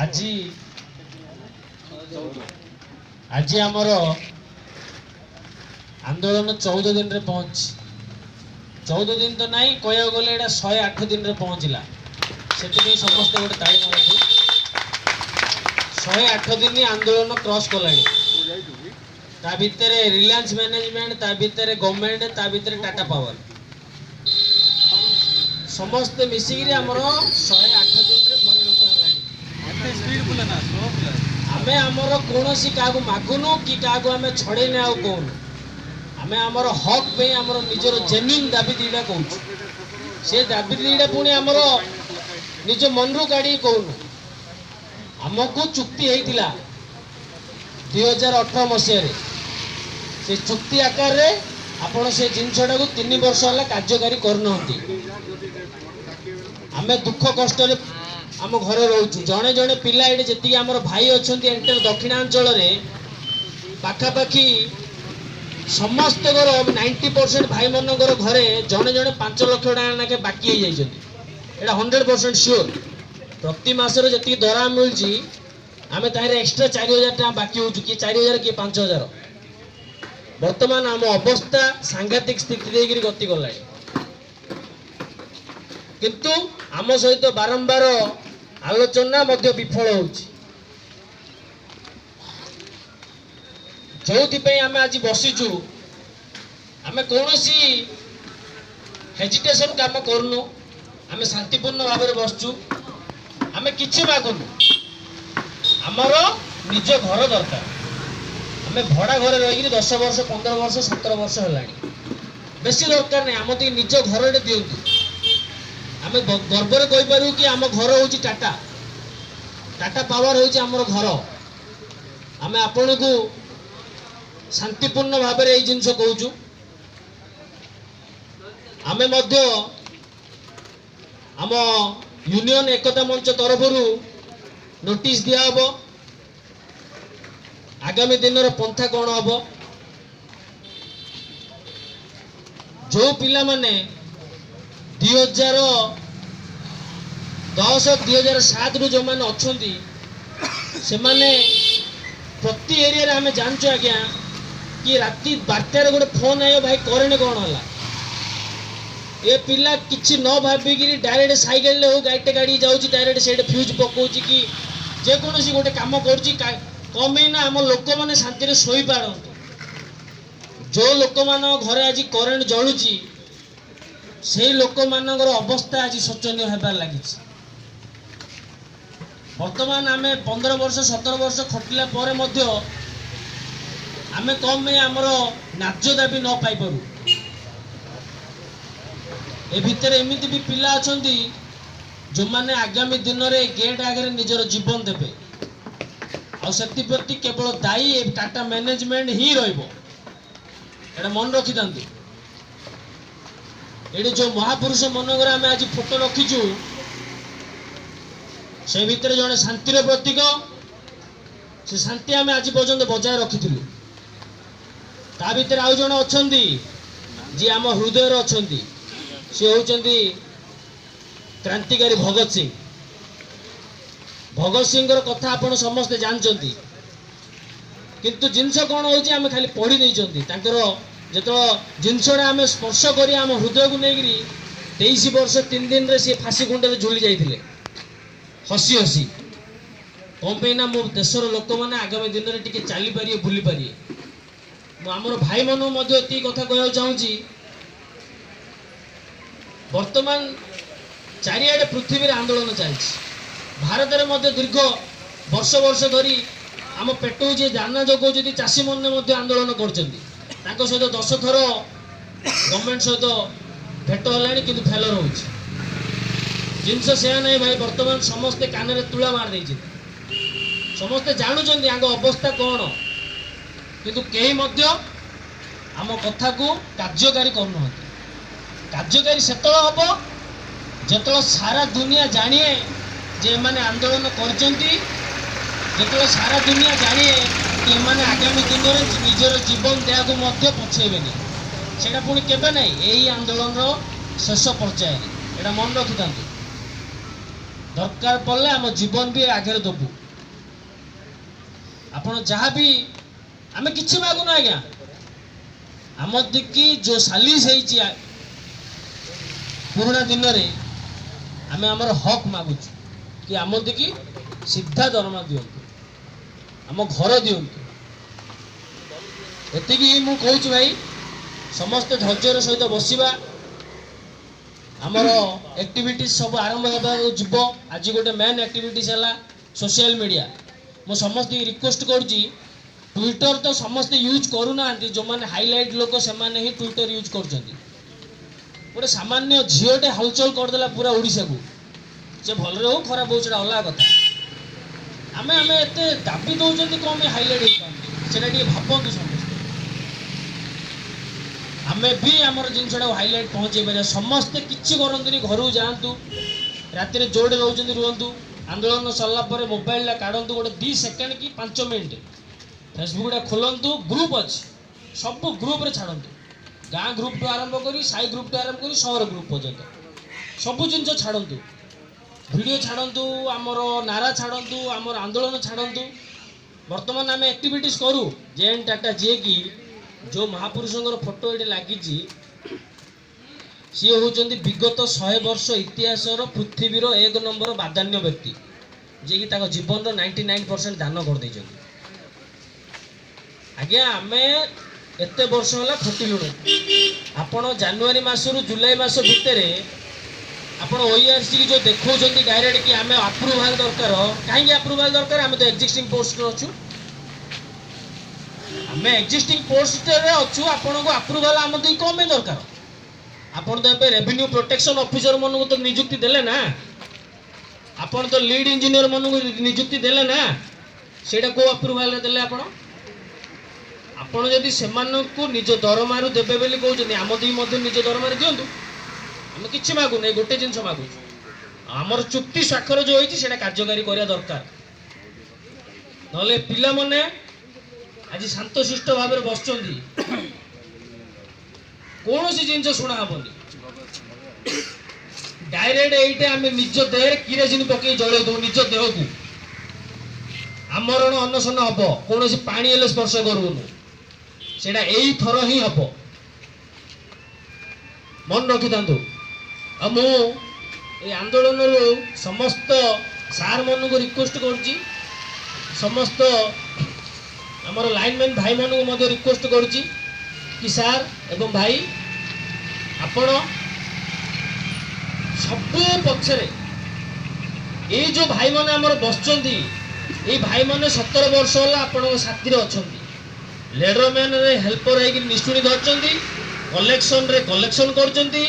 আজি আজি आमर आंदोलन 14 दिन रे पहुंच 14 दिन तो नहीं कह गले 108 दिन रे पहुंचला से समस्त गोटे ताली मारु 108 दिन आंदोलन क्रॉस कलानी ता भितर रिलायंस मैनेजमेंट ता भितर गवर्नमेंट ता भितर टाटा पावर समस्त मिसिकी आमर 108 दिन रे परिणत हलानी स्पीड बुला ना स्लो बुला आमे आमर कोनोसी कागु मागुनु कि कागु आमे छडेने आउ कोन आमे आमर हक पे आमर निजर जेन्युइन दाबी दीडा कहू से दाबी दीडा पुणी आमर निज मनरु गाड़ी कहू आमको चुक्ति होइतिला 2018 मसिया रे से चुक्ति आकार रे आपण से जिनसडा को 3 वर्ष होला कार्यकारी करनहंती आमे दुख कष्ट रे आम घरे रोचु जड़े जड़े पिला ये जी आम भाई अच्छा एंटर दक्षिणांचल पाखापाखि समस्त 90% भाई मन घरे जड़े जड़े 5 लाख टका नाके बाकी हो जाइए 100% श्योर प्रति मासर जी दरा मिलूँ आम तार एक्सट्रा 4000 टका बाकी हो किए 4000 किए 5000 बर्तमान आम अवस्था सांघातिक स्थिति देकर गति गला किंतु आम सहित बारंबार आलोचना मध्य विफल होउछि जोथि आम आज बसीचु आम कौन हेजिटेशन काम करनु आम शांतिपूर्ण भाव में बसचु आम किछि मागुनु आमर निज घर दरकार आम भड़ा घर रही 10 वर्ष 15 वर्ष 17 वर्ष है बेसी दरकार नहीं आम निज घर दिंतु आम गर्वर कहीपर कि आम घर हूँ टाटा टाटा पावर हूँ आमर घर आम आपण को शांतिपूर्ण भाव में जिनस कहूँ आम आम यूनियन एकता मंच तरफ नोटिस दिया हबो आगामी दिन पंथा कौन हम जो पिला माने 2010 2007 रु जो मैंने अच्छा से माने प्रति एरिया आम जानचु आज्ञा कि राति 12 गोटे फोन आयो भाई करेन्ट कौन है ये पिला किसी न भाविक डायरेक्ट साइकेल हो गाड़ी गाड़ी जाऊँगी डायरेक्ट से फ्यूज पकाउच कि जेकोसी गोटे कम करमेना आम लोक मैंने शांति शोई पारतु जो लोक मान घरे आज करेन्ट जलुची से लोक मानकर अवस्था आज शोचनीय होबार लगी बर्तमान आम 15 वर्ष 17 वर्ष खटिला पर आम कम में आमर न्याय्य दाबी न पाई पारू ए भितर एमती भी पिला अच्छा जो मैंने आगामी दिन में गेट आगे निजर जीवन देवे आप्रति केवल दायी टाटा मैनेजमेंट ही रहा मन रखी था ये जो महापुरुष मनोगर आम आज फोटो रखीचु से भितर जड़े शांतिर प्रतीक से शांति आम आज पर्यंत बजाय रखी ता भीतर आउ जड़े अच्छा जी आम हृदय अच्छा सी होती क्रांतिकारी भगत सिंह कथा आपण समस्ते जानते किंतु जिनस कौन होम खाली पढ़ी नहीं जो जिनसटा आम स्पर्श कर आम हृदय को लेकर 23 वर्ष 3 दिन रे सी फाँसी कुंडे झुली जाते हसी हसी कौन पे ना मो देशर लोक मैंने आगामी दिन में टी चली पारे बुली पारे मुझे भाई मन कथा कह चाहूँगी वर्तमान चारिआडे पृथ्वी आंदोलन चलती भारत में दीर्घ वर्ष वर्ष धरी आम पेटू जी दाना जगह चाषी मैंने आंदोलन कर सहित 10 थर गवर्नमेंट सहित भेट है कि फेलर हो जिनस से ना भाई बर्तमान समस्ते कान में तुला मार दे समस्ते जानुंट अवस्था कौन किंतु कहीं आम कथा को कार्यकारी करना कार्यकारी से हम जो सारा दुनिया जानिए जे माने आंदोलन कर सारा दुनिया जानिए कि माने आगामी दिन में निजर जीवन देह को पछेबेनी सेटा पुणी केबे नहीं यही आंदोलन शेष पर्याय एटा मन रखी था दरकार पड़े आम जीवन भी आगे दबू आपण जहाँ भी आम कि मागुना आज्ञा आम दिकी जो सालिश पुराना दिन में आम आमर हक मागुच कि आम दिकी सीधा दरमा दिंतु आम घर दिंतु एति मु कहूँ भाई समस्त धैर्यर सहित बसवा आमर एक्टिविटीज सब आरंभ जीव आज गोटे मेन एक्टिविटीज है सोशल मीडिया मु समस्त रिक्वेस्ट करुँची ट्विटर तो समस्त यूज करूना जो मैंने हाईलाइट लोक से ही ट्विटर यूज कर गोटे सामान्य झीटे हलचल करदेला पूरा ओडिशा को से भल हो खराब हो अलग कथा आम आम एत दाबी दौरान कौन हाईलाइट होता भावतु समस्त आम भी आमर जिनसा हाईलाइट पहुँचे पारे समस्ते किसी करते घर जातु राति जोड़े रोच रुहतु आंदोलन सरला मोबाइल काढ़ु गोटे 2 सेकेंड कि 5 मिनट फेसबुक खोलतु ग्रुप अच्छे सब ग्रुप रे छाड़तु गाँ ग्रुप टू आरंभ कर साई ग्रुप टू आरंभ कर सहर ग्रुप पर्यटन सब जिन छाड़तु वीडियो छाड़तु आमर नारा छाड़तु आमर आंदोलन छाड़तु बर्तमान आम एक्टिविटीज करूँ जेएन टाटा जी की जो महापुरुषों फोटो ये लगी सी होती विगत 100 वर्ष इतिहास पृथ्वीर 1 नंबर बाधान्य व्यक्ति जे कि जीवन 99% दान कर दे आज्ञा आम एत वर्ष है खटिलु आपण जनवरी मसरू जुलाई मस भितर आपण ओईआरसी की जो देखा डायरेक्ट कि आम अप्रूवाल दरकार कहीं अप्रूवाल दरकार आम तो एक्जिस्टिंग पोस्ट अच्छु आम एक्जिस्टिंग पोस्ट अच्छु आपण को अप्रूवाल आम दी कम दरकार आपण तो रेवेन्यू प्रोटेक्शन ऑफिसर मन को तो नियुक्ति देले ना आपण तो लीड इंजीनियर मन को नियुक्ति देले ना सेटा को अप्रूवाल देले आपण आपण जदि सेमान को निज दरमारू देबे बेली कहउछनी आम दी मध्ये निज दरमारू दियंतु हम किछि मागु नै गोटे जिंस मागु हमर चुक्ति स्वाक्षर जो होईछि सेटा कार्यकारी करिया दरकार नले पिला मने आज शांतशिष्ट भाव में बसचंदी कौन सी जिन शुणा हेनी डायरेक्ट ये आम निज देह किरोसिन पकई जल दू निज देह को आमरण अनशन हम कौन पानी स्पर्श करूनु से थर ही हम मन रखी था मु आंदोलन समस्त सार मन को रिक्वेस्ट कर समस्त आमर लाइनमैन भाई मान को रिक्वेस्ट करुच्ची कि सार एवं भाई आपण सब पक्षरे ये जो भाई माने आमर बसचंदी ये भाई माने 17 वर्ष होला आपण साथी रे अछंदी लीडर मैन रे हेल्पर है कि निष्ठुनी धरचंदी कलेक्शन रे कलेक्शन करचंदी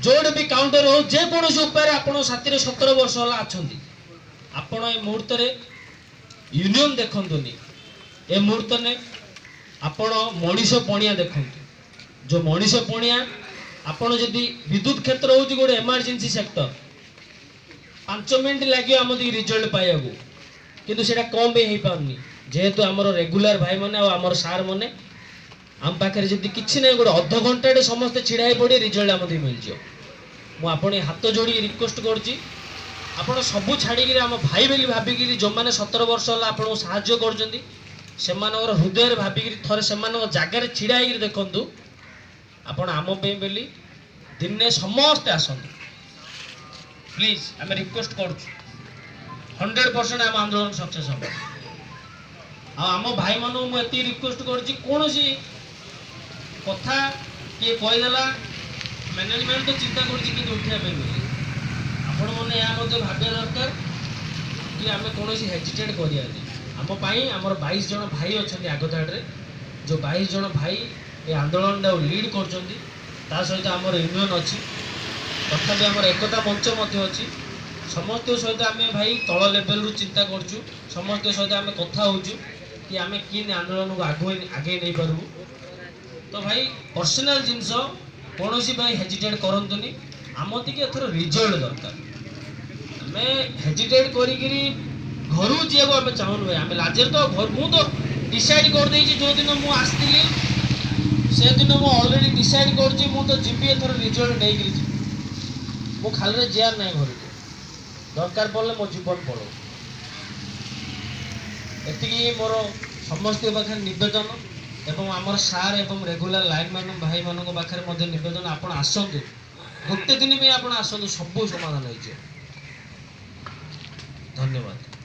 जोड़ भी काउंटर हो जे कोनोसी उपाय आपण साथी रे 17 वर्ष होला अछंदी आपण ए मुहूर्त रे यूनियन देखंतुनी ए मुहूर्त ने आपण मनीष पणिया देखंतु जो मनीष पणिया आपण जदि विद्युत क्षेत्र होची गोटे इमरजेंसी सेक्टर 5 मिनट लगे आम रिजल्ट पाइबा किंतु सेटा कम भी हो पारनी जेहेतु आमर रेगुलर भाई माने और आमर सार माने आम पाखे जदि किसी ना गोटे अध घंटे समस्ते छिड़ा पड़े रिजल्ट आम मिल जाओ मुझे हाथ जोड़ी रिक्वेस्ट करुच्ची आपण सबू छाड़ी आम भाई बोली भाविकी जो मैंने 17 वर्ष है आपको साहाଯ୍य कर हृदय भाविकी थे से जगार छिड़ा देखु आपण आम बोली दिने समस्ते आसतु प्लीज आम रिक्वेस्ट कर 100% आम आंदोलन सक्सेस हम आम भाई मान मुझे रिक्वेस्ट कर कथा किए कहीदेला मैनेजमेंट तो चिंता कर उठा आपण मैंने यहाँ भाग्य दरकार कि आम कौन हेजिटेट करिया आमर 22 जन भाई अच्छा आगधाड़े जो 22 जन भाई ये आंदोलन लीड कर सहित आमर यूनियन अच्छी तथापि आमर एकता मंच अच्छी समस्त सहित आम भाई तल लेवल रु चिंता करुँ समस्त सहित आम कथा हो कि आम कि आंदोलन को आगे नहीं पार्बू तो भाई पर्सनाल जिनस कौन भाई हेजिटेट करतुनि आम टी एथर रिजल्ट दरकार आम हेजिटेट करी घर जीवा आम चाहूँ भाई आम लाजर तो घर मुझे डिसाइड कर जो दिन मुझे से दिन मु ऑलरेडी डिसाइड करछि मु तो जीबी एथर रिजल्ट नै करी जीबी मु खाली रे जियार नै घर को दरकार पड़ले मो जीवन पड़ो एतिकी मोर समस्त पाखे निवेदन एवं आमर सार एवं रेगुलर लाइनमैन भाई मानक पाखे निवेदन आपण आसतु गोटे दिन भी आपण आसतु सब समाधान हो। धन्यवाद।